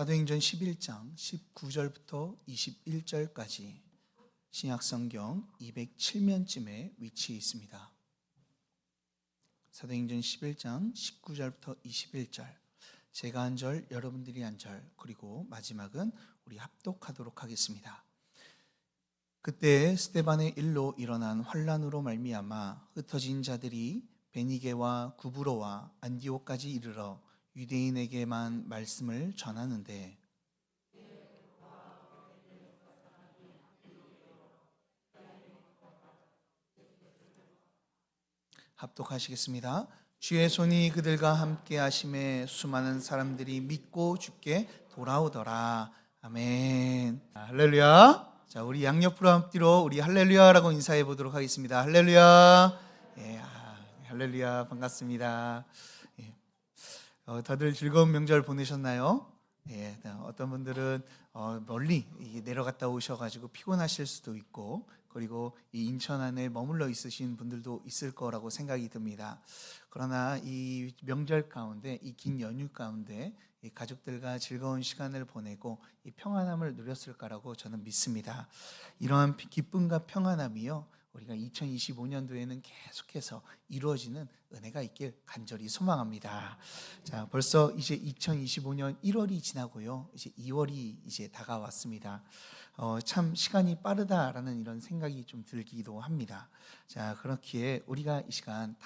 사도행전 11장 19절부터 21절까지 신약성경 207면쯤에 위치해 있습니다. 사도행전 11장 19절부터 21절, 제가 한 절, 여러분들이 한 절, 그리고 마지막은 우리 합독하도록 하겠습니다. 그때 스데반의 일로 일어난 환란으로 말미암아 흩어진 자들이 베니게와 구브로와 안디옥까지 이르러 유대인에게만 말씀을 전하는데, 합독하시겠습니다. 주의 손이 그들과 함께 하심에 수많은 사람들이 믿고 주께 돌아오더라. 아멘. 할렐루야. 자, 우리 양옆으로 앞뒤로 우리 할렐루야라고 인사해 보도록 하겠습니다. 할렐루야. 예, 할렐루야. 반갑습니다. 예. 다들 즐거운 명절 보내셨나요? 예, 어떤 분들은 멀리 내려갔다 오셔가지고 피곤하실 수도 있고, 그리고 이 인천 안에 머물러 있으신 분들도 있을 거라고 생각이 듭니다. 그러나 이 명절 가운데, 이 긴 연휴 가운데 이 가족들과 즐거운 시간을 보내고 이 평안함을 누렸을 거라고 저는 믿습니다. 이러한 기쁨과 평안함이요, 우리가 2025년도에는 계속해서 이루어지는 은혜가 있길 간절히 소망합니다. 자, 벌써 이제 2025년 1월이 지나고요, 이제 2월이 이제 다가왔습니다. 참 시간이 빠르다라는 이런 생각이 좀 들기도 합니다. 자, 그렇기에 우리가 이 시간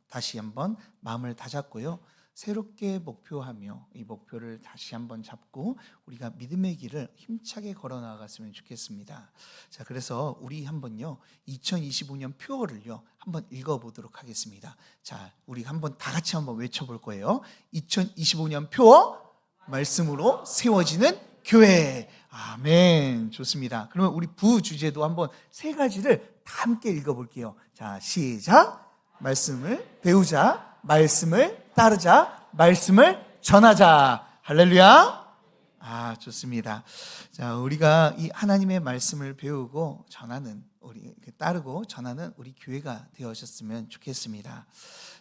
다시 한번 마음을 다잡고요, 새롭게 목표하며 이 목표를 다시 한번 잡고 우리가 믿음의 길을 힘차게 걸어 나아갔으면 좋겠습니다. 자, 그래서 우리 한번요 2025년 표어를요 한번 읽어보도록 하겠습니다. 자, 우리 한번 다 같이 한번 외쳐볼 거예요. 2025년 표어, 말씀으로 세워지는 교회. 아멘. 좋습니다. 그러면 우리 부주제도 한번 세 가지를 다 함께 읽어볼게요. 자, 시작. 말씀을 배우자, 말씀을 따르자, 말씀을 전하자. 할렐루야. 좋습니다. 자, 우리가 이 하나님의 말씀을 배우고 전하는, 우리 따르고 전하는 우리 교회가 되어졌으면 좋겠습니다.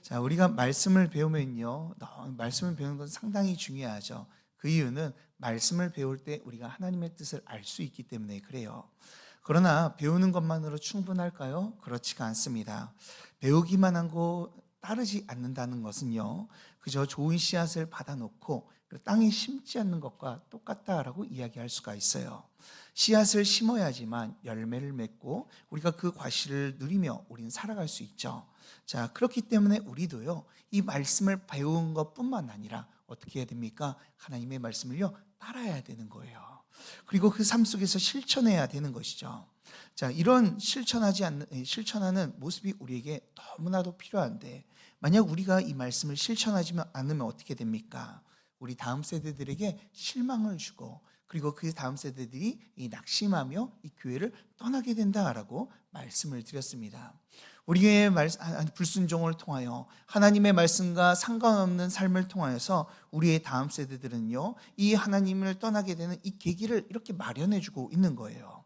자, 우리가 말씀을 배우면요, 말씀을 배우는 건 상당히 중요하죠. 그 이유는 말씀을 배울 때 우리가 하나님의 뜻을 알 수 있기 때문에 그래요. 그러나 배우는 것만으로 충분할까요? 그렇지가 않습니다. 배우기만 하고 따르지 않는다는 것은요, 그저 좋은 씨앗을 받아놓고 땅에 심지 않는 것과 똑같다라고 이야기할 수가 있어요. 씨앗을 심어야지만 열매를 맺고 우리가 그 과실을 누리며 우리는 살아갈 수 있죠. 자, 그렇기 때문에 우리도요, 이 말씀을 배운 것뿐만 아니라 어떻게 해야 됩니까? 하나님의 말씀을요 따라야 되는 거예요. 그리고 그 삶 속에서 실천해야 되는 것이죠. 자, 이런 실천하는 모습이 우리에게 너무나도 필요한데, 만약 우리가 이 말씀을 실천하지 않으면 어떻게 됩니까? 우리 다음 세대들에게 실망을 주고, 그리고 그 다음 세대들이 이 낙심하며 이 교회를 떠나게 된다라고 말씀을 드렸습니다. 우리의 불순종을 통하여 하나님의 말씀과 상관없는 삶을 통하여서 우리의 다음 세대들은요, 이 하나님을 떠나게 되는 이 계기를 이렇게 마련해 주고 있는 거예요.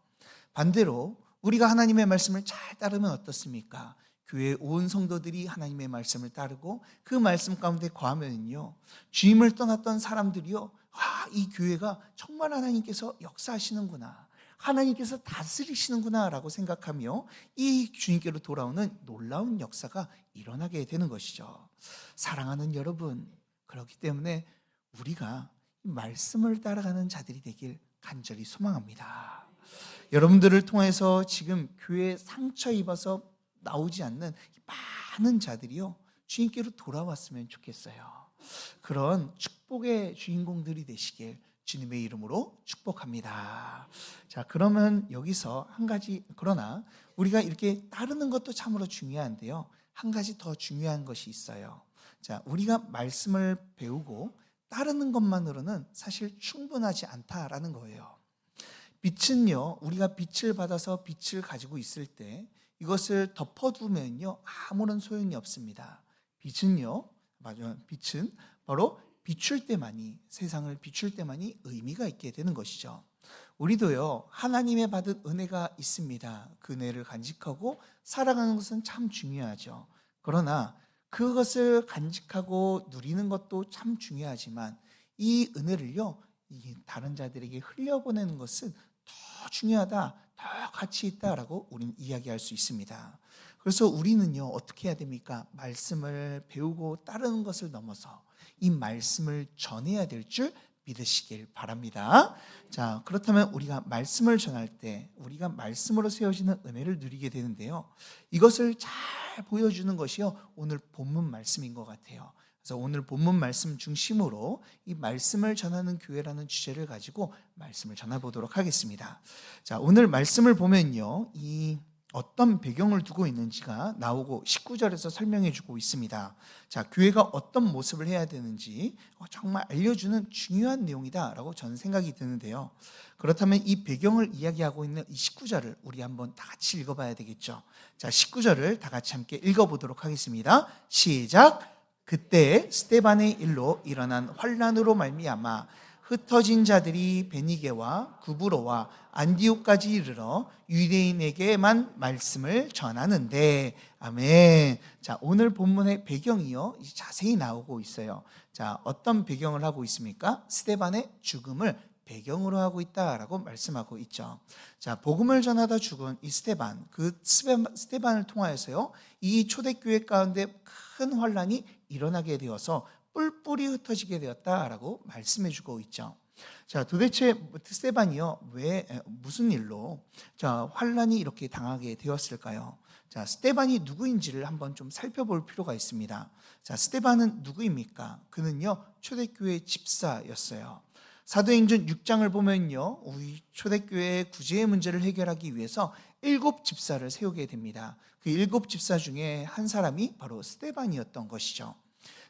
반대로 우리가 하나님의 말씀을 잘 따르면 어떻습니까? 교회 온 성도들이 하나님의 말씀을 따르고 그 말씀 가운데 거하면요, 주임을 떠났던 사람들이요, 이 교회가 정말 하나님께서 역사하시는구나, 하나님께서 다스리시는구나 라고 생각하며 이 주님께로 돌아오는 놀라운 역사가 일어나게 되는 것이죠. 사랑하는 여러분, 그렇기 때문에 우리가 말씀을 따라가는 자들이 되길 간절히 소망합니다. 여러분들을 통해서 지금 교회에 상처 입어서 나오지 않는 많은 자들이요, 주님께로 돌아왔으면 좋겠어요. 그런 축복의 주인공들이 되시길 주님의 이름으로 축복합니다. 자, 그러면 여기서 한 가지, 그러나 우리가 이렇게 따르는 것도 참으로 중요한데요, 한 가지 더 중요한 것이 있어요. 자, 우리가 말씀을 배우고 따르는 것만으로는 사실 충분하지 않다라는 거예요. 빛은요, 우리가 빛을 받아서 빛을 가지고 있을 때 이것을 덮어두면요 아무런 소용이 없습니다. 빛은 바로 비출 때만이, 세상을 비출 때만이 의미가 있게 되는 것이죠. 우리도요, 하나님의 받은 은혜가 있습니다. 그 은혜를 간직하고 살아가는 것은 참 중요하죠. 그러나 그것을 간직하고 누리는 것도 참 중요하지만 이 은혜를요 이 다른 자들에게 흘려보내는 것은 더 중요하다, 더 가치 있다라고 우리는 이야기할 수 있습니다. 그래서 우리는요, 어떻게 해야 됩니까? 말씀을 배우고 따르는 것을 넘어서 이 말씀을 전해야 될 줄 믿으시길 바랍니다. 자, 그렇다면 우리가 말씀을 전할 때 우리가 말씀으로 세워지는 은혜를 누리게 되는데요. 이것을 잘 보여주는 것이요, 오늘 본문 말씀인 것 같아요. 그래서 오늘 본문 말씀 중심으로 이 말씀을 전하는 교회라는 주제를 가지고 말씀을 전해보도록 하겠습니다. 자, 오늘 말씀을 보면요, 이 어떤 배경을 두고 있는지가 나오고 19절에서 설명해 주고 있습니다. 자, 교회가 어떤 모습을 해야 되는지 정말 알려주는 중요한 내용이다라고 저는 생각이 드는데요. 그렇다면 이 배경을 이야기하고 있는 이 19절을 우리 한번 다 같이 읽어봐야 되겠죠. 자, 19절을 다 같이 함께 읽어보도록 하겠습니다. 시작! 그때 스데반의 일로 일어난 환난으로 말미암아 흩어진 자들이 베니게와 구브로와 안디옥까지 이르러 유대인에게만 말씀을 전하는데, 아멘. 자, 오늘 본문의 배경이요, 자세히 나오고 있어요. 자, 어떤 배경을 하고 있습니까? 스데반의 죽음을 배경으로 하고 있다라고 말씀하고 있죠. 자, 복음을 전하다 죽은 이 스데반, 그 스데반을 통하여서요, 이 초대교회 가운데 큰 환란이 일어나게 되어서 뿔뿔이 흩어지게 되었다라고 말씀해주고 있죠. 자, 도대체 스데반이요, 왜 무슨 일로 환란이 이렇게 당하게 되었을까요? 자, 스데반이 누구인지를 한번 좀 살펴볼 필요가 있습니다. 자, 스데반은 누구입니까? 그는요, 초대교회 집사였어요. 사도행전 6장을 보면요, 우리 초대교회의 구제의 문제를 해결하기 위해서 7 집사를 세우게 됩니다. 그 7 집사 중에 한 사람이 바로 스데반이었던 것이죠.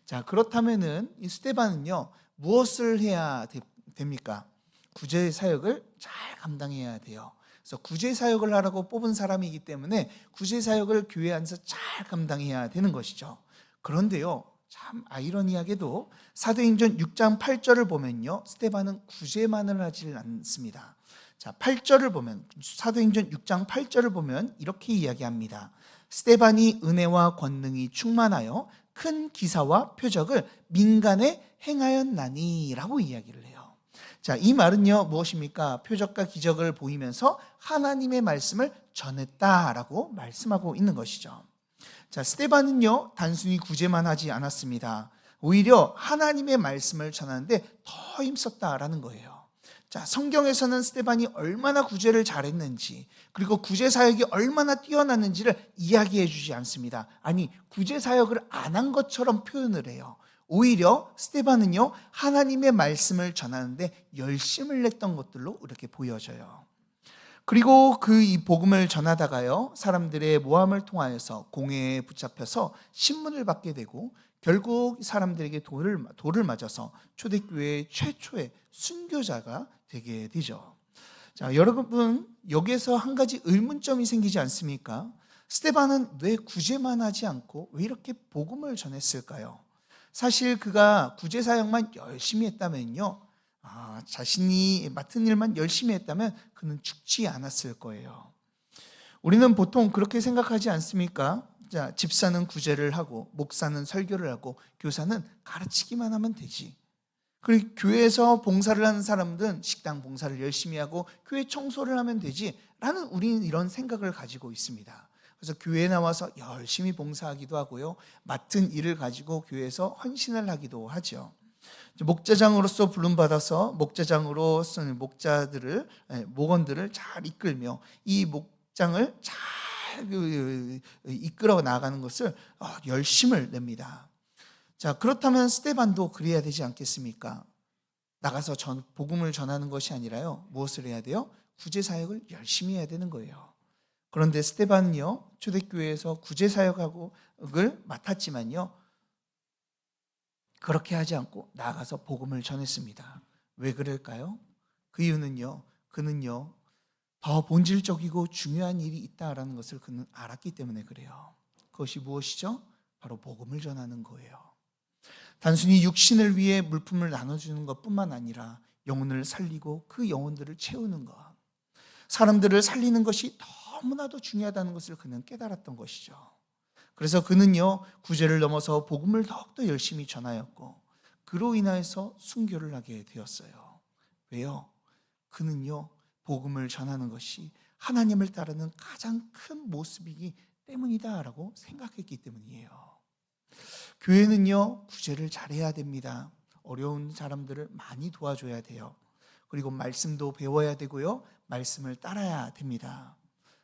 자, 그렇다면은 이 스데반은요, 무엇을 해야 됩니까? 구제 사역을 잘 감당해야 돼요. 그래서 구제 사역을 하라고 뽑은 사람이기 때문에 구제 사역을 교회 안에서 잘 감당해야 되는 것이죠. 그런데요, 참 아이러니하게도 사도행전 6장 8절을 보면요, 스데반은 구제만을 하지 않습니다. 자, 8절을 보면, 사도행전 6장 8절을 보면 이렇게 이야기합니다. 스데반이 은혜와 권능이 충만하여 큰 기사와 표적을 민간에 행하였나니 라고 이야기를 해요. 자, 이 말은요, 무엇입니까? 표적과 기적을 보이면서 하나님의 말씀을 전했다라고 말씀하고 있는 것이죠. 자, 스데반은요, 단순히 구제만 하지 않았습니다. 오히려 하나님의 말씀을 전하는데 더 힘썼다라는 거예요. 자, 성경에서는 스데반이 얼마나 구제를 잘했는지, 그리고 구제 사역이 얼마나 뛰어났는지를 이야기해 주지 않습니다. 아니, 구제 사역을 안 한 것처럼 표현을 해요. 오히려 스데반은요, 하나님의 말씀을 전하는데 열심을 냈던 것들로 이렇게 보여져요. 그리고 그 이 복음을 전하다가요, 사람들의 모함을 통하여서 공회에 붙잡혀서 신문을 받게 되고 결국 사람들에게 돌을 맞아서 초대교회의 최초의 순교자가 되게 되죠. 자, 여러분, 여기에서 한 가지 의문점이 생기지 않습니까? 스데반은 왜 구제만 하지 않고 왜 이렇게 복음을 전했을까요? 사실 그가 구제 사역만 열심히 했다면요, 자신이 맡은 일만 열심히 했다면 그는 죽지 않았을 거예요. 우리는 보통 그렇게 생각하지 않습니까? 자, 집사는 구제를 하고 목사는 설교를 하고 교사는 가르치기만 하면 되지. 그리고 교회에서 봉사를 하는 사람들은 식당 봉사를 열심히 하고 교회 청소를 하면 되지 라는 우리는 이런 생각을 가지고 있습니다. 그래서 교회에 나와서 열심히 봉사하기도 하고요, 맡은 일을 가지고 교회에서 헌신을 하기도 하죠. 목자장으로서 부름받아서 목자장으로서 목원들을 잘 이끌며 이 목장을 잘 이끌어 나가는 것을 열심을 냅니다. 자, 그렇다면 스데반도 그래야 되지 않겠습니까? 나가서 복음을 전하는 것이 아니라요, 무엇을 해야 돼요? 구제 사역을 열심히 해야 되는 거예요. 그런데 스데반은요, 초대교회에서 구제 사역을 맡았지만요, 그렇게 하지 않고 나가서 복음을 전했습니다. 왜 그럴까요? 그 이유는요, 그는요, 더 본질적이고 중요한 일이 있다라는 것을 그는 알았기 때문에 그래요. 그것이 무엇이죠? 바로 복음을 전하는 거예요. 단순히 육신을 위해 물품을 나눠주는 것뿐만 아니라 영혼을 살리고 그 영혼들을 채우는 것, 사람들을 살리는 것이 너무나도 중요하다는 것을 그는 깨달았던 것이죠. 그래서 그는요, 구제를 넘어서 복음을 더욱더 열심히 전하였고 그로 인하여서 순교를 하게 되었어요. 왜요? 그는요, 복음을 전하는 것이 하나님을 따르는 가장 큰 모습이기 때문이다라고 생각했기 때문이에요. 교회는요, 구제를 잘해야 됩니다. 어려운 사람들을 많이 도와줘야 돼요. 그리고 말씀도 배워야 되고요, 말씀을 따라야 됩니다.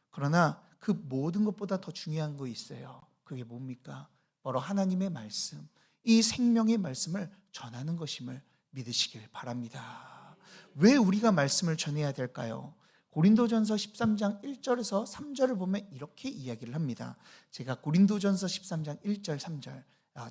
그러나 그 모든 것보다 더 중요한 거 있어요. 그게 뭡니까? 바로 하나님의 말씀, 이 생명의 말씀을 전하는 것임을 믿으시길 바랍니다. 왜 우리가 말씀을 전해야 될까요? 고린도전서 13장 1절에서 3절을 보면 이렇게 이야기를 합니다. 제가 고린도전서 13장 1절 3절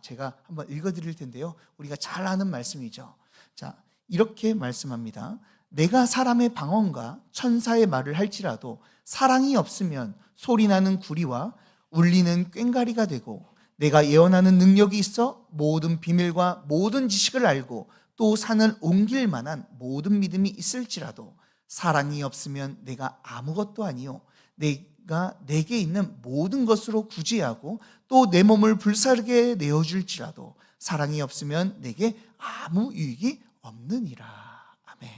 제가 한번 읽어드릴 텐데요, 우리가 잘 아는 말씀이죠. 자, 이렇게 말씀합니다. 내가 사람의 방언과 천사의 말을 할지라도 사랑이 없으면 소리나는 구리와 울리는 꽹과리가 되고, 내가 예언하는 능력이 있어 모든 비밀과 모든 지식을 알고 또 산을 옮길 만한 모든 믿음이 있을지라도 사랑이 없으면 내가 아무것도 아니요 내가 내게 있는 모든 것으로 구제하고 또 내 몸을 불사르게 내어줄지라도 사랑이 없으면 내게 아무 유익이 없느니라. 아멘.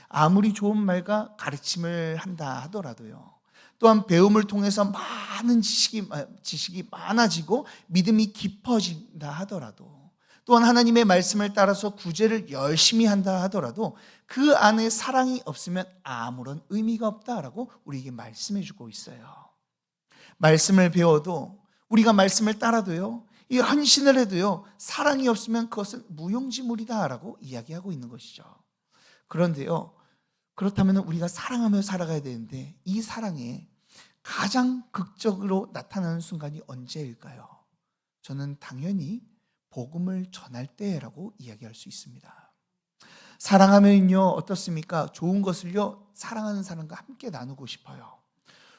아무리 좋은 말과 가르침을 한다 하더라도요, 또한 배움을 통해서 많은 지식이 많아지고 믿음이 깊어진다 하더라도, 또한 하나님의 말씀을 따라서 구제를 열심히 한다 하더라도 그 안에 사랑이 없으면 아무런 의미가 없다라고 우리에게 말씀해 주고 있어요. 말씀을 배워도, 우리가 말씀을 따라도요, 이 헌신을 해도요, 사랑이 없으면 그것은 무용지물이다라고 이야기하고 있는 것이죠. 그런데요, 그렇다면 우리가 사랑하며 살아가야 되는데, 이 사랑에 가장 극적으로 나타나는 순간이 언제일까요? 저는 당연히 복음을 전할 때라고 이야기할 수 있습니다. 사랑하면요, 어떻습니까? 좋은 것을요, 사랑하는 사람과 함께 나누고 싶어요.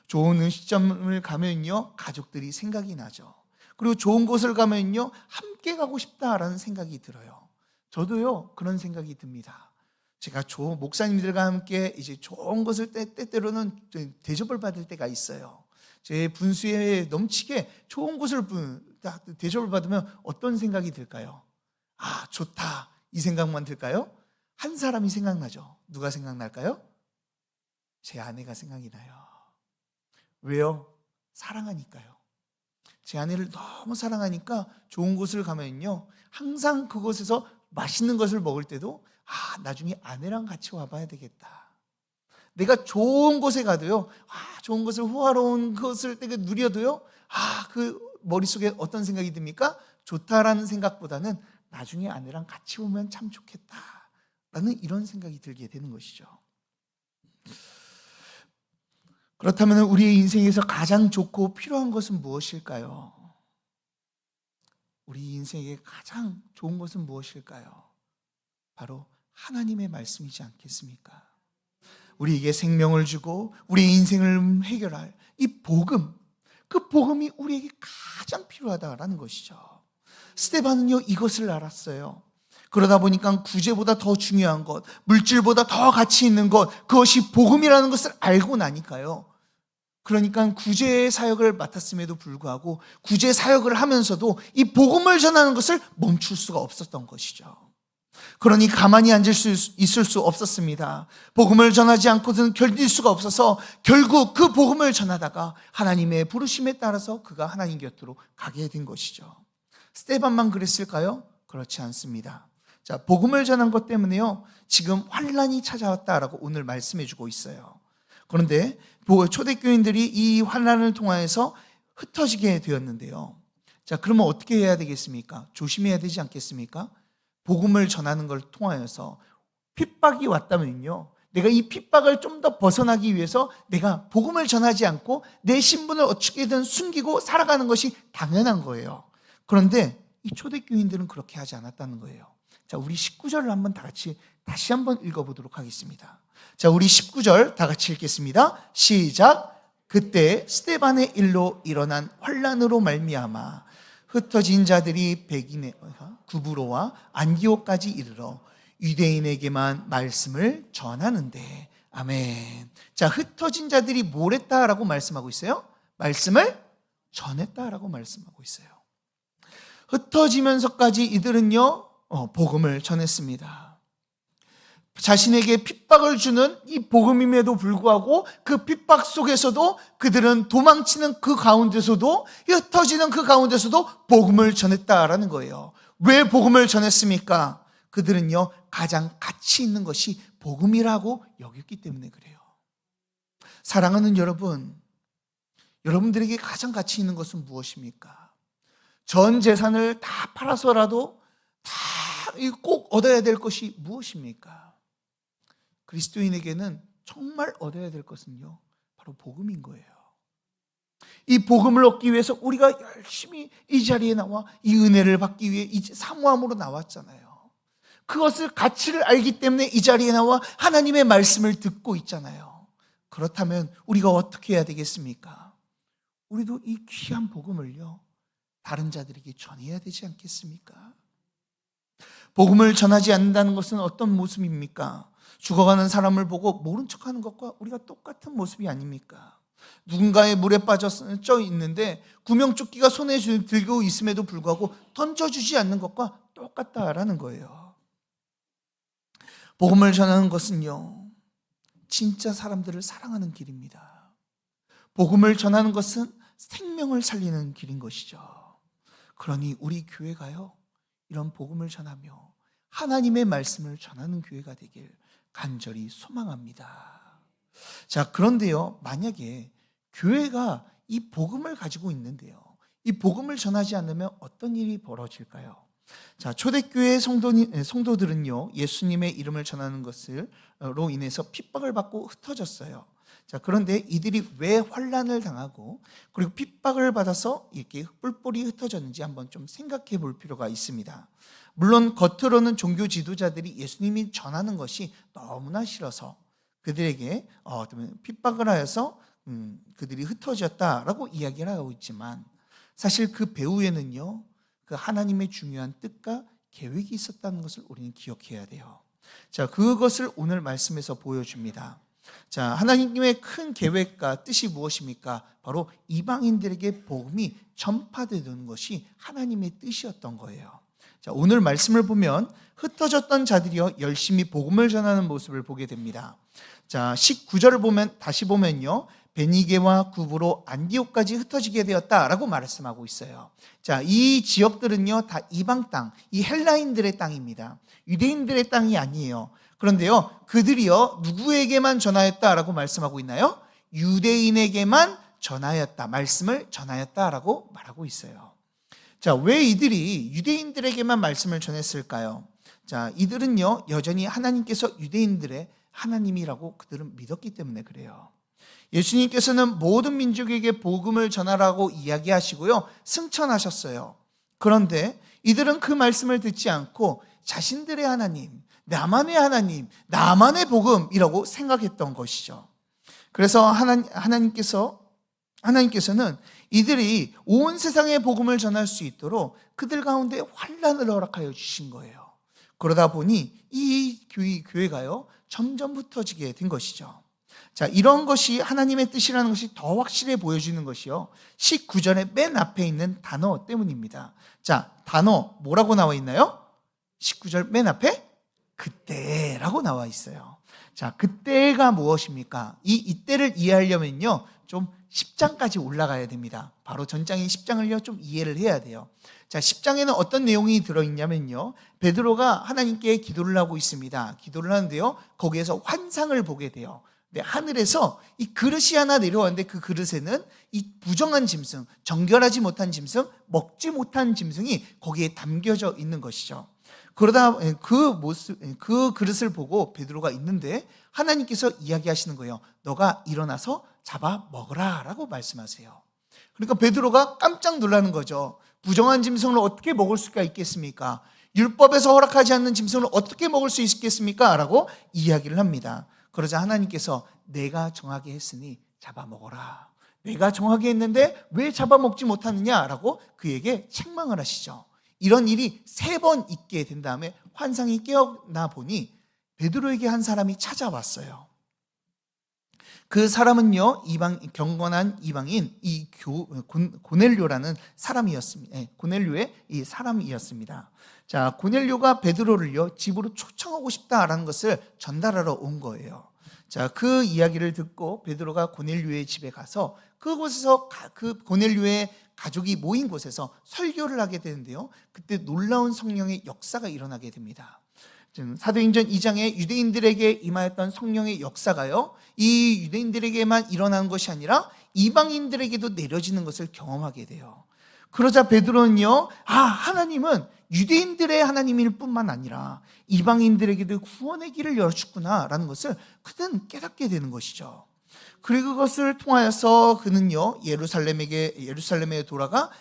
좋은 음식점을 가면요, 가족들이 생각이 나죠. 그리고 좋은 곳을 가면요, 함께 가고 싶다라는 생각이 들어요. 저도요, 그런 생각이 듭니다. 제가 좋은 목사님들과 함께 이제 좋은 것을 때때로는 대접을 받을 때가 있어요. 제 분수에 넘치게 좋은 것을 대접을 받으면 어떤 생각이 들까요? 아, 좋다, 이 생각만 들까요? 한 사람이 생각나죠. 누가 생각날까요? 제 아내가 생각이 나요. 왜요? 사랑하니까요. 제 아내를 너무 사랑하니까 좋은 곳을 가면요, 항상 그곳에서 맛있는 것을 먹을 때도 나중에 아내랑 같이 와봐야 되겠다. 내가 좋은 곳에 가도요, 좋은 것을, 호화로운 것을 되게 누려도요, 그 머릿속에 어떤 생각이 듭니까? 좋다라는 생각보다는 나중에 아내랑 같이 오면 참 좋겠다라는 이런 생각이 들게 되는 것이죠. 그렇다면 우리의 인생에서 가장 좋고 필요한 것은 무엇일까요? 우리 인생에 가장 좋은 것은 무엇일까요? 바로 하나님의 말씀이지 않겠습니까? 우리에게 생명을 주고 우리의 인생을 해결할 이 복음, 그 복음이 우리에게 가장 필요하다라는 것이죠. 스데반은요, 이것을 알았어요. 그러다 보니까 구제보다 더 중요한 것, 물질보다 더 가치 있는 것, 그것이 복음이라는 것을 알고 나니까요, 그러니까 구제 사역을 맡았음에도 불구하고 구제 사역을 하면서도 이 복음을 전하는 것을 멈출 수가 없었던 것이죠. 그러니 가만히 있을 수 없었습니다. 복음을 전하지 않고는 견딜 수가 없어서 결국 그 복음을 전하다가 하나님의 부르심에 따라서 그가 하나님 곁으로 가게 된 것이죠. 스데반만 그랬을까요? 그렇지 않습니다. 자, 복음을 전한 것 때문에요, 지금 환난이 찾아왔다라고 오늘 말씀해 주고 있어요. 그런데 초대교인들이 이 환난을 통하여서 흩어지게 되었는데요. 자, 그러면 어떻게 해야 되겠습니까? 조심해야 되지 않겠습니까? 복음을 전하는 걸 통하여서 핍박이 왔다면요, 내가 이 핍박을 좀 더 벗어나기 위해서 내가 복음을 전하지 않고 내 신분을 어떻게든 숨기고 살아가는 것이 당연한 거예요. 그런데 이 초대교인들은 그렇게 하지 않았다는 거예요. 자, 우리 19절을 한번 다시 한번 읽어보도록 하겠습니다. 자, 우리 19절 다 같이 읽겠습니다. 시작. 그때 스데반의 일로 일어난 환난으로 말미암아 흩어진 자들이 백인의 구브로와 안디옥까지 이르러 유대인에게만 말씀을 전하는데. 아멘. 자, 흩어진 자들이 뭘 했다라고 말씀하고 있어요? 말씀을 전했다라고 말씀하고 있어요. 흩어지면서까지 이들은요, 복음을 전했습니다. 자신에게 핍박을 주는 이 복음임에도 불구하고 그 핍박 속에서도 그들은 도망치는 그 가운데서도, 흩어지는 그 가운데서도 복음을 전했다라는 거예요. 왜 복음을 전했습니까? 그들은요, 가장 가치 있는 것이 복음이라고 여겼기 때문에 그래요. 사랑하는 여러분, 여러분들에게 가장 가치 있는 것은 무엇입니까? 전 재산을 다 팔아서라도 다 꼭 얻어야 될 것이 무엇입니까? 그리스도인에게는 정말 얻어야 될 것은요, 바로 복음인 거예요. 이 복음을 얻기 위해서 우리가 열심히 이 자리에 나와 이 은혜를 받기 위해 이제 사모함으로 나왔잖아요. 그것을 가치를 알기 때문에 이 자리에 나와 하나님의 말씀을 듣고 있잖아요. 그렇다면 우리가 어떻게 해야 되겠습니까? 우리도 이 귀한 복음을요, 다른 자들에게 전해야 되지 않겠습니까? 복음을 전하지 않는다는 것은 어떤 모습입니까? 죽어가는 사람을 보고 모른 척하는 것과 우리가 똑같은 모습이 아닙니까? 누군가의 물에 빠져 있는데 구명조끼가 손에 들고 있음에도 불구하고 던져주지 않는 것과 똑같다라는 거예요. 복음을 전하는 것은요, 진짜 사람들을 사랑하는 길입니다. 복음을 전하는 것은 생명을 살리는 길인 것이죠. 그러니 우리 교회가요, 이런 복음을 전하며 하나님의 말씀을 전하는 교회가 되길 간절히 소망합니다. 자, 그런데요, 만약에 교회가 이 복음을 가지고 있는데요, 이 복음을 전하지 않으면 어떤 일이 벌어질까요? 자, 초대교회 성도들은요, 예수님의 이름을 전하는 것으로 인해서 핍박을 받고 흩어졌어요. 자, 그런데 이들이 왜 환난을 당하고 그리고 핍박을 받아서 이렇게 뿔뿔이 흩어졌는지 한번 좀 생각해 볼 필요가 있습니다. 물론 겉으로는 종교 지도자들이 예수님이 전하는 것이 너무나 싫어서 그들에게 핍박을 하여서 그들이 흩어졌다라고 이야기를 하고 있지만, 사실 그 배후에는요, 그 하나님의 중요한 뜻과 계획이 있었다는 것을 우리는 기억해야 돼요. 자, 그것을 오늘 말씀에서 보여줍니다. 자, 하나님의 큰 계획과 뜻이 무엇입니까? 바로 이방인들에게 복음이 전파되는 것이 하나님의 뜻이었던 거예요. 자, 오늘 말씀을 보면 흩어졌던 자들이요, 열심히 복음을 전하는 모습을 보게 됩니다. 자, 19절을 보면, 다시 보면요, 베니게와 구브로 안디옥까지 흩어지게 되었다라고 말씀하고 있어요. 자, 이 지역들은요, 다 이방 땅, 이 헬라인들의 땅입니다. 유대인들의 땅이 아니에요. 그런데요, 그들이요, 누구에게만 전하였다라고 말씀하고 있나요? 유대인에게만 전하였다, 말씀을 전하였다라고 말하고 있어요. 자, 왜 이들이 유대인들에게만 말씀을 전했을까요? 자, 이들은요, 여전히 하나님께서 유대인들의 하나님이라고 그들은 믿었기 때문에 그래요. 예수님께서는 모든 민족에게 복음을 전하라고 이야기하시고요, 승천하셨어요. 그런데 이들은 그 말씀을 듣지 않고 자신들의 하나님, 나만의 하나님, 나만의 복음이라고 생각했던 것이죠. 그래서 하나님께서는 이들이 온 세상에 복음을 전할 수 있도록 그들 가운데 환난을 허락하여 주신 거예요. 그러다 보니 이 교회가요, 점점 흩어지게 된 것이죠. 자, 이런 것이 하나님의 뜻이라는 것이 더 확실해 보여지는 것이요, 19절의 맨 앞에 있는 단어 때문입니다. 자, 단어 뭐라고 나와 있나요? 19절 맨 앞에 그때라고 나와 있어요. 자, 그때가 무엇입니까? 이때를 이해하려면요, 좀 10장까지 올라가야 됩니다. 바로 전장인 10장을요, 좀 이해를 해야 돼요. 자, 10장에는 어떤 내용이 들어있냐면요, 베드로가 하나님께 기도를 하고 있습니다. 기도를 하는데요, 거기에서 환상을 보게 돼요. 네, 하늘에서 이 그릇이 하나 내려왔는데 그 그릇에는 이 부정한 짐승, 정결하지 못한 짐승, 먹지 못한 짐승이 거기에 담겨져 있는 것이죠. 그러다 그 그릇을 보고 베드로가 있는데 하나님께서 이야기하시는 거예요. 너가 일어나서 잡아 먹으라 라고 말씀하세요. 그러니까 베드로가 깜짝 놀라는 거죠. 부정한 짐승을 어떻게 먹을 수가 있겠습니까? 율법에서 허락하지 않는 짐승을 어떻게 먹을 수 있겠습니까? 라고 이야기를 합니다. 그러자 하나님께서 내가 정하게 했으니 잡아먹어라. 내가 정하게 했는데 왜 잡아먹지 못하느냐라고 그에게 책망을 하시죠. 이런 일이 3번 있게 된 다음에 환상이 깨어나 보니 베드로에게 한 사람이 찾아왔어요. 그 사람은요, 경건한 이방인 고넬료라는 사람이었습니다. 고넬료의 이 사람이었습니다. 자, 고넬료가 베드로를요 집으로 초청하고 싶다라는 것을 전달하러 온 거예요. 자, 그 이야기를 듣고 베드로가 고넬료의 집에 가서 그곳에서 그 고넬료의 가족이 모인 곳에서 설교를 하게 되는데요, 그때 놀라운 성령의 역사가 일어나게 됩니다. 사도행전 2장에 유대인들에게 임하였던 성령의 역사가요, 이 유대인들에게만 일어나는 것이 아니라 이방인들에게도 내려지는 것을 경험하게 돼요. 그러자 베드로는요, 하나님은 유대인들의 하나님일 뿐만 아니라 이방인들에게도 구원의 길을 열어주구나 라는 것을 그는 깨닫게 되는 것이죠. 그리고 그것을 통하여서 그는요, 예루살렘에 돌아가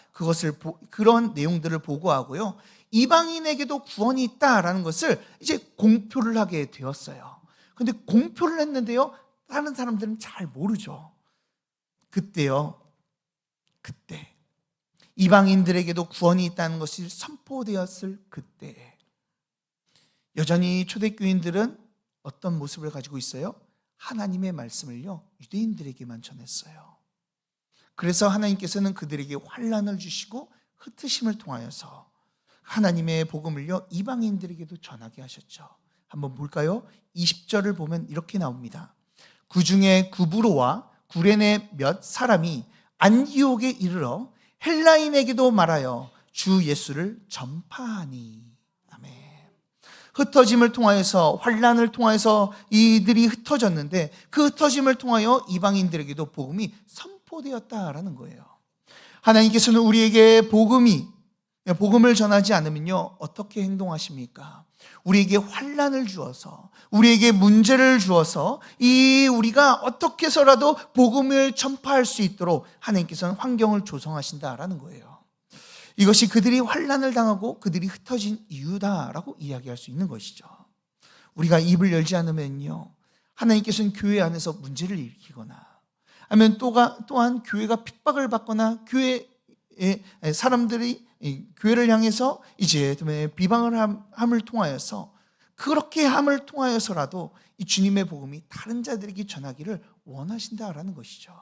그런 내용들을 보고하고요, 이방인에게도 구원이 있다라는 것을 이제 공표를 하게 되었어요. 근데 공표를 했는데요, 다른 사람들은 잘 모르죠. 그때 이방인들에게도 구원이 있다는 것이 선포되었을 그때, 여전히 초대교인들은 어떤 모습을 가지고 있어요? 하나님의 말씀을요, 유대인들에게만 전했어요. 그래서 하나님께서는 그들에게 환난을 주시고 흩으심을 통하여서 하나님의 복음을요, 이방인들에게도 전하게 하셨죠. 한번 볼까요? 20절을 보면 이렇게 나옵니다. 그 중에 구브로와 구레네 몇 사람이 안디옥에 이르러 헬라인에게도 말하여 주 예수를 전파하니. 아멘. 흩어짐을 통하여서, 환난을 통하여서 이들이 흩어졌는데 그 흩어짐을 통하여 이방인들에게도 복음이 선포되었다라는 거예요. 하나님께서는 우리에게 복음을 전하지 않으면요, 어떻게 행동하십니까? 우리에게 환난을 주어서, 우리에게 문제를 주어서 우리가 어떻게 해서라도 복음을 전파할 수 있도록 하나님께서는 환경을 조성하신다라는 거예요. 이것이 그들이 환난을 당하고 그들이 흩어진 이유다라고 이야기할 수 있는 것이죠. 우리가 입을 열지 않으면요, 하나님께서는 교회 안에서 문제를 일으키거나, 아니면 또한 교회가 핍박을 받거나 교회의 사람들이 교회를 향해서 이제 비방을 함을 통하여서, 그렇게 함을 통하여서라도 이 주님의 복음이 다른 자들에게 전하기를 원하신다라는 것이죠.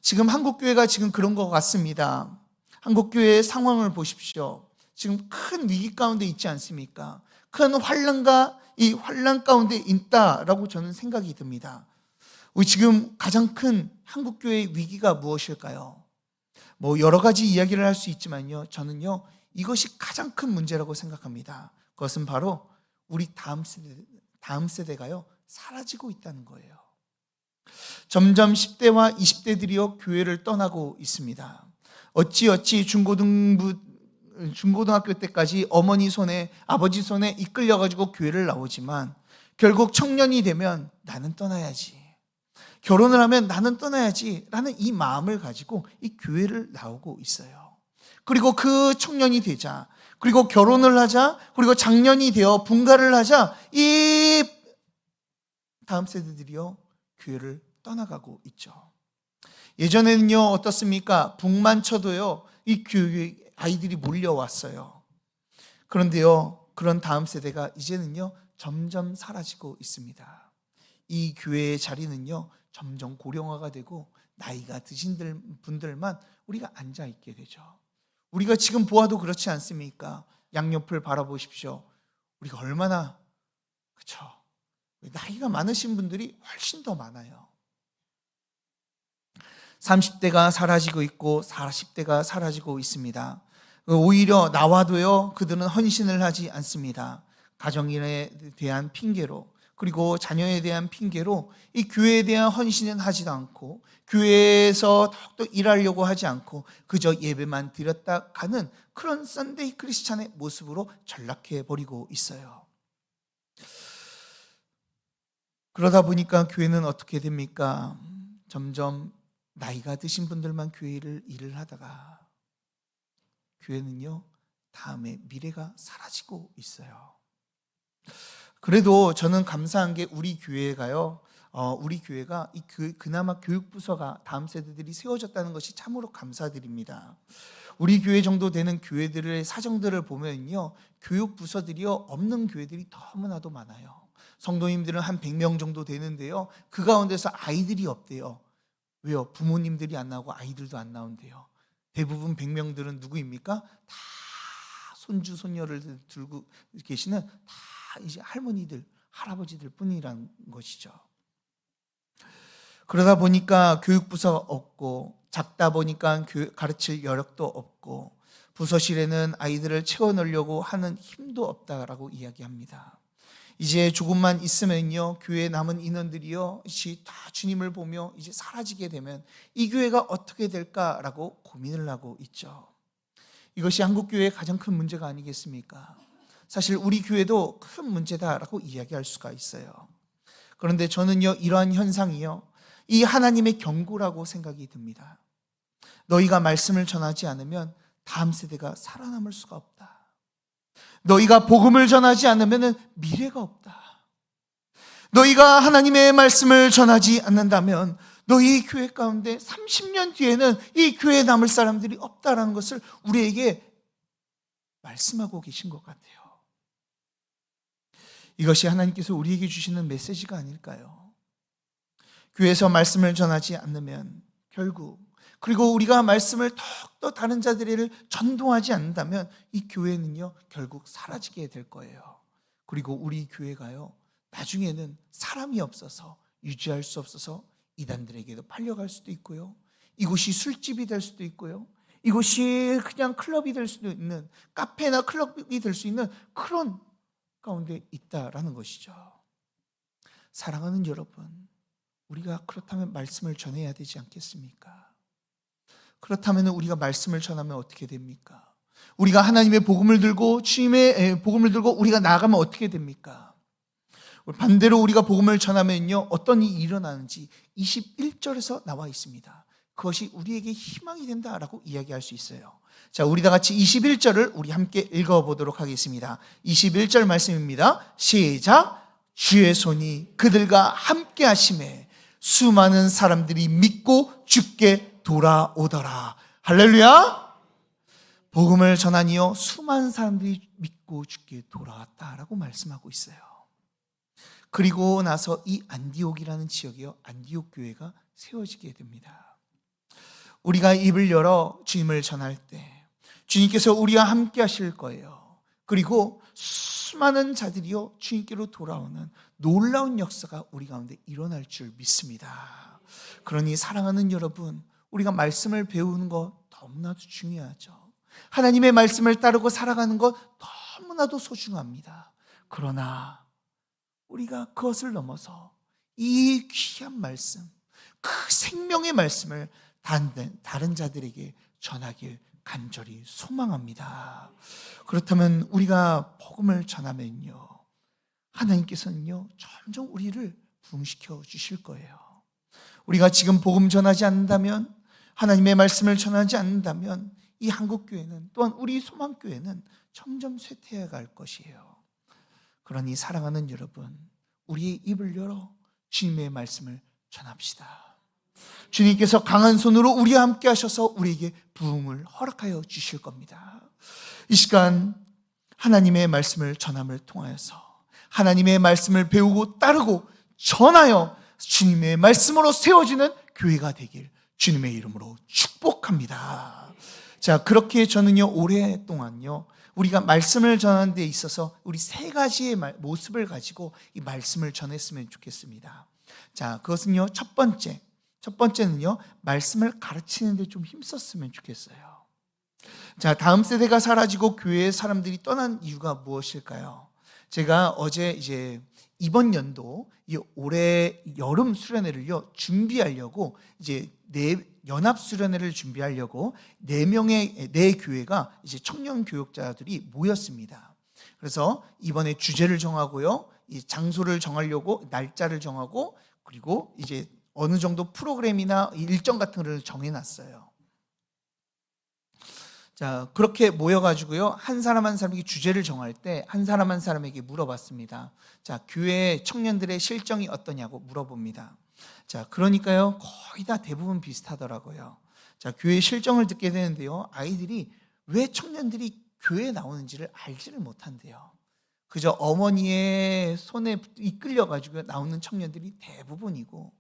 지금 한국교회가 지금 그런 것 같습니다. 한국교회의 상황을 보십시오. 지금 큰 위기 가운데 있지 않습니까? 큰 이 환난 가운데 있다라고 저는 생각이 듭니다. 우리 지금 가장 큰 한국교회의 위기가 무엇일까요? 여러 가지 이야기를 할 수 있지만요, 저는요, 이것이 가장 큰 문제라고 생각합니다. 그것은 바로 우리 다음 세대가요, 사라지고 있다는 거예요. 점점 10대와 20대들이요, 교회를 떠나고 있습니다. 어찌 중고등학교 때까지 어머니 손에, 아버지 손에 이끌려가지고 교회를 나오지만 결국 청년이 되면 나는 떠나야지, 결혼을 하면 나는 떠나야지 라는 이 마음을 가지고 이 교회를 나오고 있어요. 그리고 그 청년이 되자, 그리고 결혼을 하자, 그리고 장년이 되어 분가를 하자, 이 다음 세대들이요, 교회를 떠나가고 있죠. 예전에는요, 어떻습니까? 북만 쳐도요, 이 교회 아이들이 몰려왔어요. 그런데요, 그런 다음 세대가 이제는요, 점점 사라지고 있습니다. 이 교회의 자리는요, 점점 고령화가 되고 나이가 드신 분들만 우리가 앉아있게 되죠. 우리가 지금 보아도 그렇지 않습니까? 양옆을 바라보십시오. 우리가 얼마나, 그렇죠? 나이가 많으신 분들이 훨씬 더 많아요. 30대가 사라지고 있고 40대가 사라지고 있습니다. 오히려 나와도요, 그들은 헌신을 하지 않습니다. 가정에 대한 핑계로, 그리고 자녀에 대한 핑계로 이 교회에 대한 헌신은 하지도 않고, 교회에서 더욱더 일하려고 하지 않고 그저 예배만 드렸다 가는 그런 썬데이 크리스찬의 모습으로 전락해 버리고 있어요. 그러다 보니까 교회는 어떻게 됩니까? 점점 나이가 드신 분들만 일을 하다가 교회는요, 다음에 미래가 사라지고 있어요. 그래도 저는 감사한 게 우리 교회가 그나마 교육부서가 다음 세대들이 세워졌다는 것이 참으로 감사드립니다. 우리 교회 정도 되는 교회들의 사정들을 보면요, 교육부서들이요, 없는 교회들이 너무나도 많아요. 성도님들은 한 100명 정도 되는데요. 그 가운데서 아이들이 없대요. 왜요? 부모님들이 안 나오고 아이들도 안 나온대요. 대부분 100명들은 누구입니까? 다 손주, 손녀를 들고 계시는 다 이제 할머니들, 할아버지들 뿐이라는 것이죠. 그러다 보니까 교육부서가 없고, 작다 보니까 가르칠 여력도 없고, 부서실에는 아이들을 채워넣으려고 하는 힘도 없다라고 이야기합니다. 이제 조금만 있으면요, 교회에 남은 인원들이요, 다 주님을 보며 이제 사라지게 되면 이 교회가 어떻게 될까라고 고민을 하고 있죠. 이것이 한국교회의 가장 큰 문제가 아니겠습니까? 사실 우리 교회도 큰 문제다라고 이야기할 수가 있어요. 그런데 저는요, 이러한 현상이요, 이 하나님의 경고라고 생각이 듭니다. 너희가 말씀을 전하지 않으면 다음 세대가 살아남을 수가 없다. 너희가 복음을 전하지 않으면 미래가 없다. 너희가 하나님의 말씀을 전하지 않는다면 너희 교회 가운데 30년 뒤에는 이 교회에 남을 사람들이 없다라는 것을 우리에게 말씀하고 계신 것 같아요. 이것이 하나님께서 우리에게 주시는 메시지가 아닐까요? 교회에서 말씀을 전하지 않으면 결국, 그리고 우리가 말씀을 더욱더 다른 자들을 전도하지 않는다면 이 교회는요, 결국 사라지게 될 거예요. 그리고 우리 교회가요, 나중에는 사람이 없어서 유지할 수 없어서 이단들에게도 팔려갈 수도 있고요, 이곳이 술집이 될 수도 있고요, 이곳이 그냥 클럽이 될 수도 있는, 카페나 클럽이 될 수 있는 그런 가운데 있다라는 것이죠. 사랑하는 여러분, 우리가 그렇다면 말씀을 전해야 되지 않겠습니까? 그렇다면 우리가 말씀을 전하면 어떻게 됩니까? 우리가 하나님의 복음을 들고, 주님의 복음을 들고 우리가 나아가면 어떻게 됩니까? 반대로 우리가 복음을 전하면요, 어떤 일이 일어나는지 21절에서 나와 있습니다. 그것이 우리에게 희망이 된다라고 이야기할 수 있어요. 자, 우리 다 같이 21절을 우리 함께 읽어보도록 하겠습니다. 21절 말씀입니다. 시작. 주의 손이 그들과 함께 하심에 수많은 사람들이 믿고 주께 돌아오더라. 할렐루야. 복음을 전하니요, 수많은 사람들이 믿고 주께 돌아왔다라고 말씀하고 있어요. 그리고 나서 이 안디옥이라는 지역이요, 안디옥 교회가 세워지게 됩니다. 우리가 입을 열어 주님을 전할 때 주님께서 우리와 함께 하실 거예요. 그리고 수많은 자들이요, 주님께로 돌아오는 놀라운 역사가 우리 가운데 일어날 줄 믿습니다. 그러니 사랑하는 여러분, 우리가 말씀을 배우는 것 너무나도 중요하죠. 하나님의 말씀을 따르고 살아가는 것 너무나도 소중합니다. 그러나 우리가 그것을 넘어서 이 귀한 말씀, 그 생명의 말씀을 다른 자들에게 전하길 간절히 소망합니다. 그렇다면 우리가 복음을 전하면요, 하나님께서는요, 점점 우리를 부흥시켜 주실 거예요. 우리가 지금 복음 전하지 않는다면, 하나님의 말씀을 전하지 않는다면 이 한국교회는, 또한 우리 소망교회는 점점 쇠퇴해 갈 것이에요. 그러니 사랑하는 여러분, 우리의 입을 열어 주님의 말씀을 전합시다. 주님께서 강한 손으로 우리와 함께 하셔서 우리에게 부흥을 허락하여 주실 겁니다. 이 시간 하나님의 말씀을 전함을 통하여서 하나님의 말씀을 배우고 따르고 전하여 주님의 말씀으로 세워지는 교회가 되길 주님의 이름으로 축복합니다. 자, 그렇게 저는요, 오랫동안요, 우리가 말씀을 전하는 데 있어서 우리 세 가지의 모습을 가지고 이 말씀을 전했으면 좋겠습니다. 자, 그것은요, 첫 번째는요, 말씀을 가르치는 데 좀 힘썼으면 좋겠어요. 자, 다음 세대가 사라지고 교회의 사람들이 떠난 이유가 무엇일까요? 제가 어제 이제 이번 연도 이 올해 여름 수련회를요, 준비하려고 이제 연합 수련회를 준비하려고 네 교회가 이제 청년 교육자들이 모였습니다. 그래서 이번에 주제를 정하고요, 이 장소를 정하려고 날짜를 정하고, 그리고 이제 어느 정도 프로그램이나 일정 같은 걸 정해놨어요. 자, 그렇게 모여가지고요, 한 사람 한 사람에게 주제를 정할 때 한 사람 한 사람에게 물어봤습니다. 자, 교회 청년들의 실정이 어떠냐고 물어봅니다. 자, 그러니까요, 거의 다 대부분 비슷하더라고요. 자, 교회 실정을 듣게 되는데요, 아이들이 왜 청년들이 교회에 나오는지를 알지를 못한대요. 그저 어머니의 손에 이끌려가지고 나오는 청년들이 대부분이고,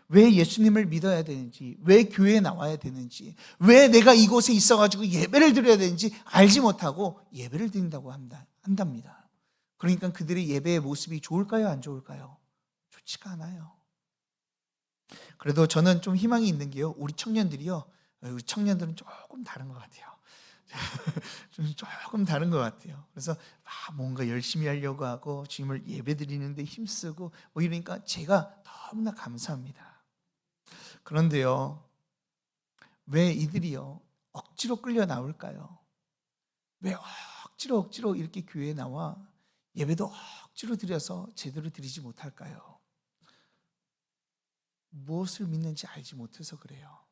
왜 예수님을 믿어야 되는지, 왜 교회에 나와야 되는지, 왜 내가 이곳에 있어가지고 예배를 드려야 되는지 알지 못하고 예배를 드린다고 한답니다. 그러니까 그들의 예배의 모습이 좋을까요, 안 좋을까요? 좋지가 않아요. 그래도 저는 좀 희망이 있는 게요, 우리 청년들이요, 우리 청년들은 조금 다른 것 같아요. 조금 다른 것 같아요. 그래서 뭔가 열심히 하려고 하고 주님을 예배드리는데 힘쓰고 이러니까 제가 너무나 감사합니다. 그런데요, 왜 이들이요 억지로 끌려 나올까요? 왜 억지로 이렇게 교회에 나와 예배도 억지로 드려서 제대로 드리지 못할까요? 무엇을 믿는지 알지 못해서 그래요.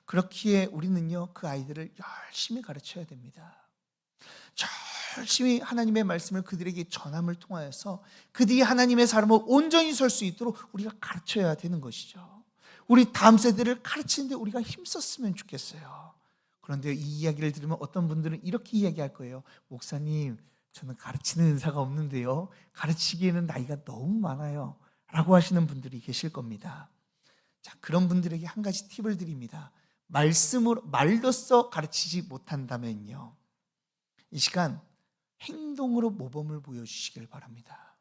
그렇기에 우리는요, 그 아이들을 열심히 가르쳐야 됩니다. 열심히 하나님의 말씀을 그들에게 전함을 통하여서 그들이 하나님의 사람으로 온전히 설 수 있도록 우리가 가르쳐야 되는 것이죠. 우리 다음 세대를 가르치는데 우리가 힘썼으면 좋겠어요. 그런데 이 이야기를 들으면 어떤 분들은 이렇게 이야기할 거예요. 목사님, 저는 가르치는 은사가 없는데요, 가르치기에는 나이가 너무 많아요 라고 하시는 분들이 계실 겁니다. 자, 그런 분들에게 한 가지 팁을 드립니다. 말로써 가르치지 못한다면요, 이 시간 행동으로 모범을 보여주시길 바랍니다.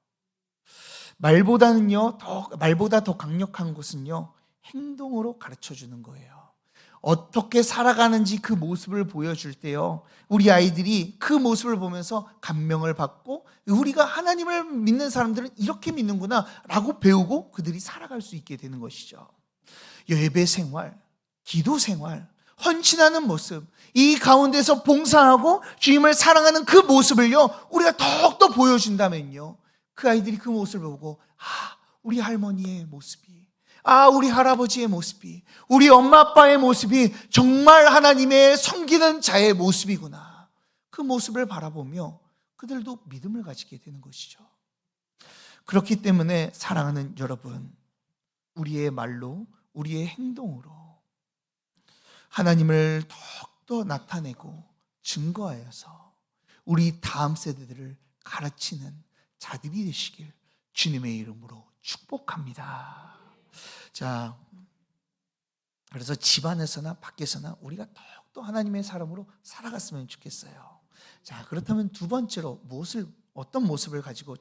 말보다 더 강력한 것은요, 행동으로 가르쳐주는 거예요. 어떻게 살아가는지 그 모습을 보여줄 때요, 우리 아이들이 그 모습을 보면서 감명을 받고, 우리가 하나님을 믿는 사람들은 이렇게 믿는구나 라고 배우고 그들이 살아갈 수 있게 되는 것이죠. 예배 생활, 기도 생활, 헌신하는 모습, 이 가운데서 봉사하고 주님을 사랑하는 그 모습을요, 우리가 더욱더 보여준다면요, 그 아이들이 그 모습을 보고, 우리 할머니의 모습이, 우리 할아버지의 모습이, 우리 엄마 아빠의 모습이 정말 하나님의 섬기는 자의 모습이구나, 그 모습을 바라보며 그들도 믿음을 가지게 되는 것이죠. 그렇기 때문에 사랑하는 여러분, 우리의 말로, 우리의 행동으로 하나님을 더욱더 나타내고 증거하여서 우리 다음 세대들을 가르치는 자들이 되시길 주님의 이름으로 축복합니다. 자, 그래서 집안에서나 밖에서나 우리가 더욱더 하나님의 사람으로 살아갔으면 좋겠어요. 자, 그렇다면 두 번째로 어떤 모습을 가지고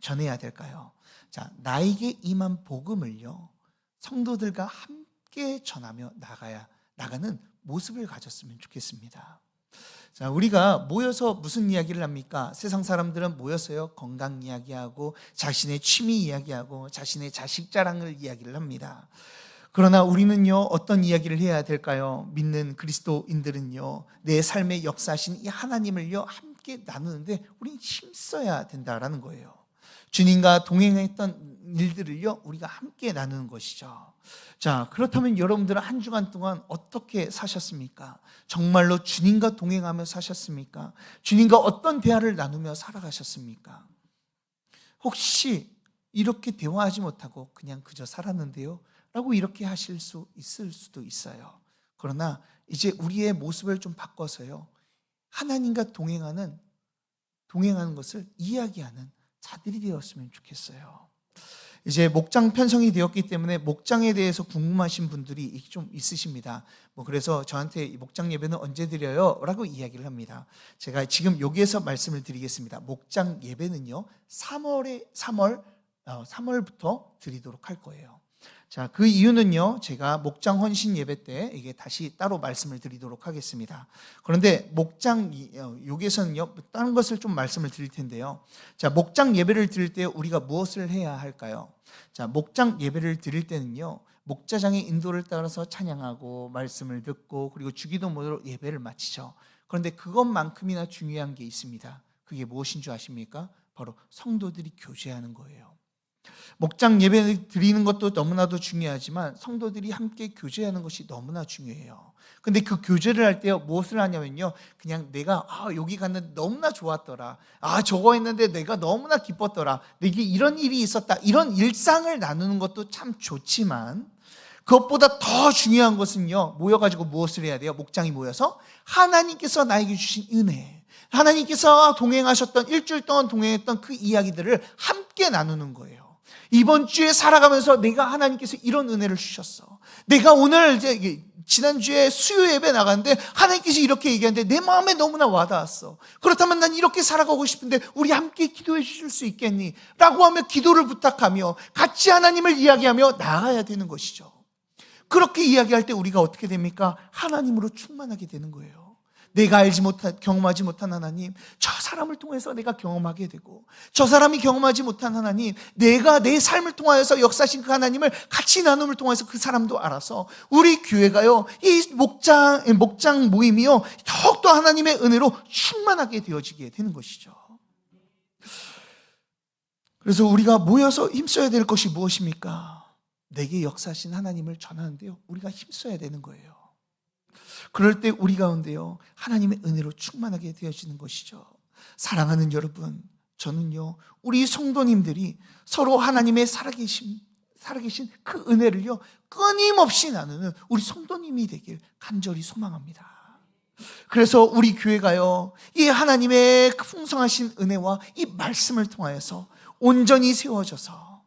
전해야 될까요? 자, 나에게 임한 복음을요, 성도들과 함께 전하며 나가는 모습을 가졌으면 좋겠습니다. 자, 우리가 모여서 무슨 이야기를 합니까? 세상 사람들은 모여서요, 건강 이야기하고 자신의 취미 이야기하고 자신의 자식 자랑을 이야기를 합니다. 그러나 우리는요, 어떤 이야기를 해야 될까요? 믿는 그리스도인들은요, 내 삶에 역사하신 이 하나님을요 함께 나누는데 우리는 힘써야 된다라는 거예요. 주님과 동행했던 일들을요, 우리가 함께 나누는 것이죠. 자, 그렇다면 여러분들은 한 주간 동안 어떻게 사셨습니까? 정말로 주님과 동행하며 사셨습니까? 주님과 어떤 대화를 나누며 살아가셨습니까? 혹시 이렇게 대화하지 못하고 그냥 그저 살았는데요 라고 이렇게 하실 수 있을 수도 있어요. 그러나 이제 우리의 모습을 좀 바꿔서요, 하나님과 동행하는 것을 이야기하는 자들이 되었으면 좋겠어요. 이제 목장 편성이 되었기 때문에 목장에 대해서 궁금하신 분들이 좀 있으십니다. 그래서 저한테 목장 예배는 언제 드려요? 라고 이야기를 합니다. 제가 지금 여기에서 말씀을 드리겠습니다. 목장 예배는요, 3월부터 드리도록 할 거예요. 자, 그 이유는요, 제가 목장 헌신 예배 때 이게 다시 따로 말씀을 드리도록 하겠습니다. 그런데 여기에서는요, 다른 것을 좀 말씀을 드릴 텐데요. 자, 목장 예배를 드릴 때 우리가 무엇을 해야 할까요? 자, 목장 예배를 드릴 때는요, 목자장의 인도를 따라서 찬양하고 말씀을 듣고 그리고 주기도문으로 예배를 마치죠. 그런데 그것만큼이나 중요한 게 있습니다. 그게 무엇인 줄 아십니까? 바로 성도들이 교제하는 거예요. 목장 예배 드리는 것도 너무나도 중요하지만 성도들이 함께 교제하는 것이 너무나 중요해요. 근데 그 교제를 할 때 무엇을 하냐면요, 그냥 내가 여기 갔는데 너무나 좋았더라, 저거 했는데 내가 너무나 기뻤더라, 내게 이런 일이 있었다, 이런 일상을 나누는 것도 참 좋지만 그것보다 더 중요한 것은요, 모여가지고 무엇을 해야 돼요? 목장이 모여서 하나님께서 나에게 주신 은혜, 하나님께서 동행하셨던 일주일 동안 동행했던 그 이야기들을 함께 나누는 거예요. 이번 주에 살아가면서 내가 하나님께서 이런 은혜를 주셨어. 내가 오늘 지난주에 수요 예배 나갔는데 하나님께서 이렇게 얘기하는데 내 마음에 너무나 와닿았어. 그렇다면 난 이렇게 살아가고 싶은데 우리 함께 기도해 주실 수 있겠니? 라고 하며 기도를 부탁하며 같이 하나님을 이야기하며 나아가야 되는 것이죠. 그렇게 이야기할 때 우리가 어떻게 됩니까? 하나님으로 충만하게 되는 거예요. 내가 경험하지 못한 하나님, 저 사람을 통해서 내가 경험하게 되고, 저 사람이 경험하지 못한 하나님, 내가 내 삶을 통하여서 역사하신 그 하나님을 같이 나눔을 통해서 그 사람도 알아서 우리 교회가요, 이 목장 모임이요, 더욱더 하나님의 은혜로 충만하게 되어지게 되는 것이죠. 그래서 우리가 모여서 힘써야 될 것이 무엇입니까? 내게 역사하신 하나님을 전하는데요, 우리가 힘써야 되는 거예요. 그럴 때 우리 가운데요, 하나님의 은혜로 충만하게 되어지는 것이죠. 사랑하는 여러분, 저는요, 우리 성도님들이 서로 하나님의 살아계신 그 은혜를요, 끊임없이 나누는 우리 성도님이 되길 간절히 소망합니다. 그래서 우리 교회가요, 이 하나님의 풍성하신 은혜와 이 말씀을 통하여서 온전히 세워져서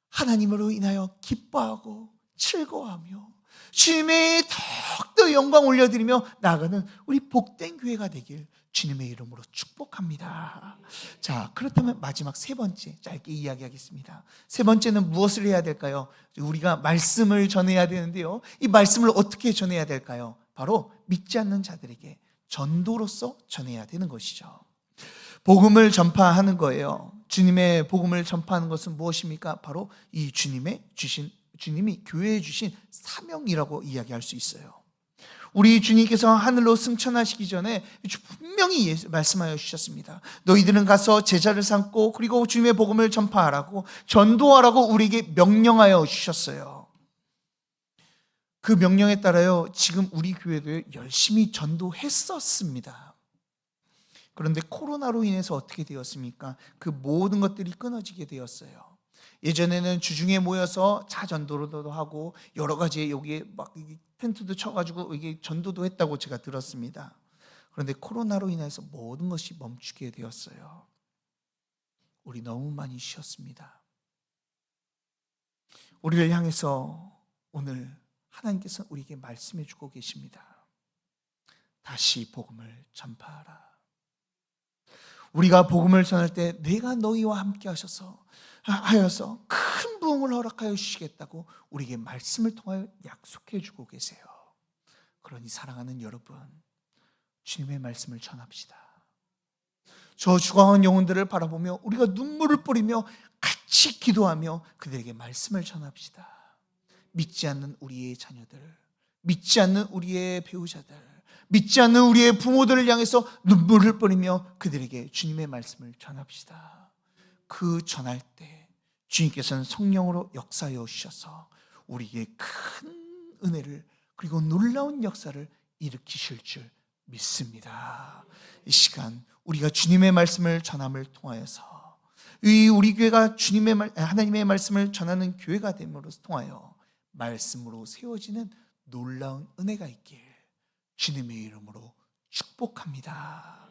하나님으로 인하여 기뻐하고 즐거워하며 주님의 더욱더 영광 올려드리며 나아가는 우리 복된 교회가 되길 주님의 이름으로 축복합니다. 자, 그렇다면 마지막 세 번째 짧게 이야기하겠습니다. 세 번째는 무엇을 해야 될까요? 우리가 말씀을 전해야 되는데요, 이 말씀을 어떻게 전해야 될까요? 바로 믿지 않는 자들에게 전도로서 전해야 되는 것이죠. 복음을 전파하는 거예요. 주님의 복음을 전파하는 것은 무엇입니까? 바로 이 주님이 교회에 주신 사명이라고 이야기할 수 있어요. 우리 주님께서 하늘로 승천하시기 전에 분명히 말씀하여 주셨습니다. 너희들은 가서 제자를 삼고 그리고 주님의 복음을 전파하라고, 전도하라고 우리에게 명령하여 주셨어요. 그 명령에 따라요, 지금 우리 교회도 열심히 전도했었습니다. 그런데 코로나로 인해서 어떻게 되었습니까? 그 모든 것들이 끊어지게 되었어요. 예전에는 주중에 모여서 자전도로도 하고 여러 가지 여기에 막 텐트도 쳐가지고 이게 전도도 했다고 제가 들었습니다. 그런데 코로나로 인해서 모든 것이 멈추게 되었어요. 우리 너무 많이 쉬었습니다. 우리를 향해서 오늘 하나님께서 우리에게 말씀해 주고 계십니다. 다시 복음을 전파하라. 우리가 복음을 전할 때 내가 너희와 함께 하여서 큰 부흥을 허락하여 주시겠다고 우리에게 말씀을 통하여 약속해 주고 계세요. 그러니 사랑하는 여러분, 주님의 말씀을 전합시다. 저 죽어간 영혼들을 바라보며 우리가 눈물을 뿌리며 같이 기도하며 그들에게 말씀을 전합시다. 믿지 않는 우리의 자녀들, 믿지 않는 우리의 배우자들, 믿지 않는 우리의 부모들을 향해서 눈물을 뿌리며 그들에게 주님의 말씀을 전합시다. 그 전할 때 주님께서는 성령으로 역사하여 주셔서 우리에게 큰 은혜를 그리고 놀라운 역사를 일으키실 줄 믿습니다. 이 시간 우리가 주님의 말씀을 전함을 통하여서 우리 교회가 하나님의 말씀을 전하는 교회가 됨으로 통하여 말씀으로 세워지는 놀라운 은혜가 있길 주님의 이름으로 축복합니다.